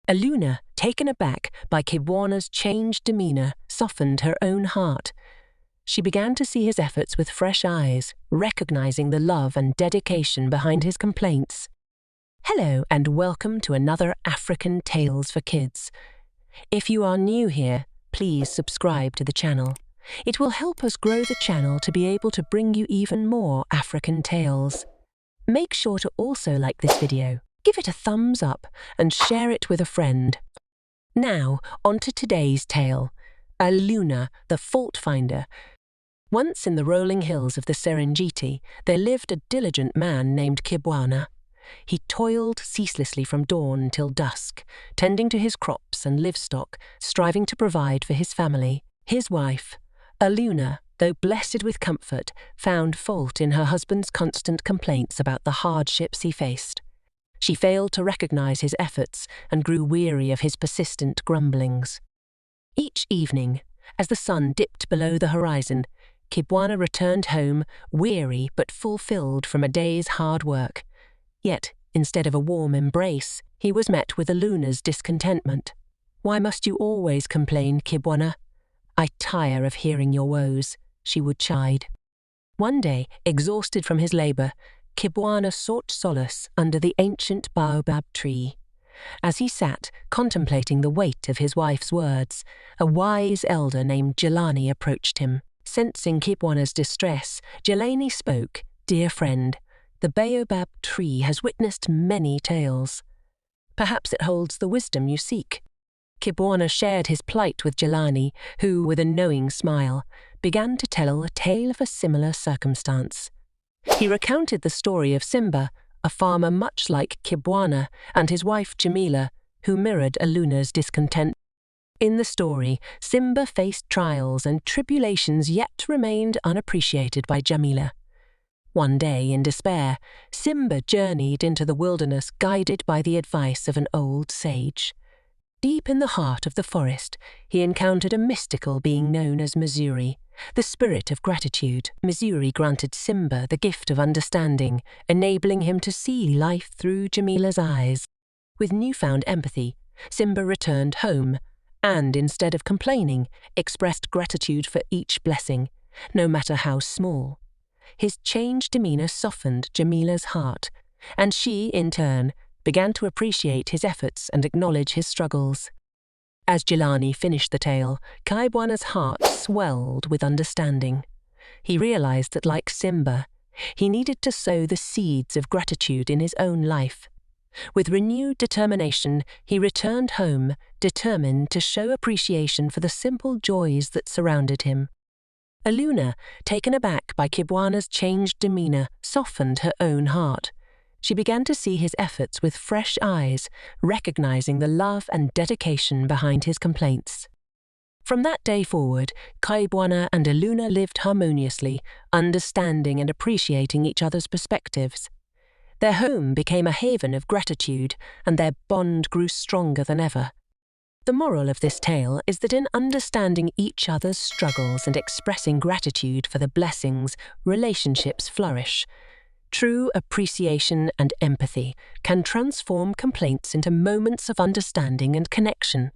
Aluna, taken aback by Kibwana's changed demeanor, softened her own heart. She began to see his efforts with fresh eyes, recognizing the love and dedication behind his complaints. Hello and welcome to another African Tales for Kids. If you are new here, please subscribe to the channel. It will help us grow the channel to be able to bring you even more African tales. Make sure to also like this video, give it a thumbs up, and share it with a friend. Now, on to today's tale, Aluna, the fault finder. Once in the rolling hills of the Serengeti, there lived a diligent man named Kibwana. He toiled ceaselessly from dawn till dusk, tending to his crops and livestock, striving to provide for his family. His wife, Aluna, though blessed with comfort, found fault in her husband's constant complaints about the hardships he faced. She failed to recognize his efforts and grew weary of his persistent grumblings. Each evening, as the sun dipped below the horizon, Kibwana returned home, weary but fulfilled from a day's hard work. Yet, instead of a warm embrace, he was met with Aluna's discontentment. "Why must you always complain, Kibwana? I tire of hearing your woes," she would chide. One day, exhausted from his labor, Kibwana sought solace under the ancient baobab tree. As he sat, contemplating the weight of his wife's words, a wise elder named Jelani approached him. Sensing Kibwana's distress, Jelani spoke, "Dear friend, the baobab tree has witnessed many tales. Perhaps it holds the wisdom you seek." Kibwana shared his plight with Jelani, who, with a knowing smile, began to tell a tale of a similar circumstance. He recounted the story of Simba, a farmer much like Kibwana, and his wife Jamila, who mirrored Aluna's discontent. In the story, Simba faced trials and tribulations yet remained unappreciated by Jamila. One day, in despair, Simba journeyed into the wilderness guided by the advice of an old sage. Deep in the heart of the forest, he encountered a mystical being known as Missouri, the spirit of gratitude. Missouri granted Simba the gift of understanding, enabling him to see life through Jamila's eyes. With newfound empathy, Simba returned home, and instead of complaining, expressed gratitude for each blessing, no matter how small. His changed demeanor softened Jamila's heart, and she, in turn, began to appreciate his efforts and acknowledge his struggles. As Jelani finished the tale, Kibwana's heart swelled with understanding. He realized that, like Simba, he needed to sow the seeds of gratitude in his own life. With renewed determination, he returned home, determined to show appreciation for the simple joys that surrounded him. Aluna, taken aback by Kibwana's changed demeanor, softened her own heart. She began to see his efforts with fresh eyes, recognizing the love and dedication behind his complaints. From that day forward, Kibwana and Aluna lived harmoniously, understanding and appreciating each other's perspectives. Their home became a haven of gratitude, and their bond grew stronger than ever. The moral of this tale is that in understanding each other's struggles and expressing gratitude for the blessings, relationships flourish. True appreciation and empathy can transform complaints into moments of understanding and connection.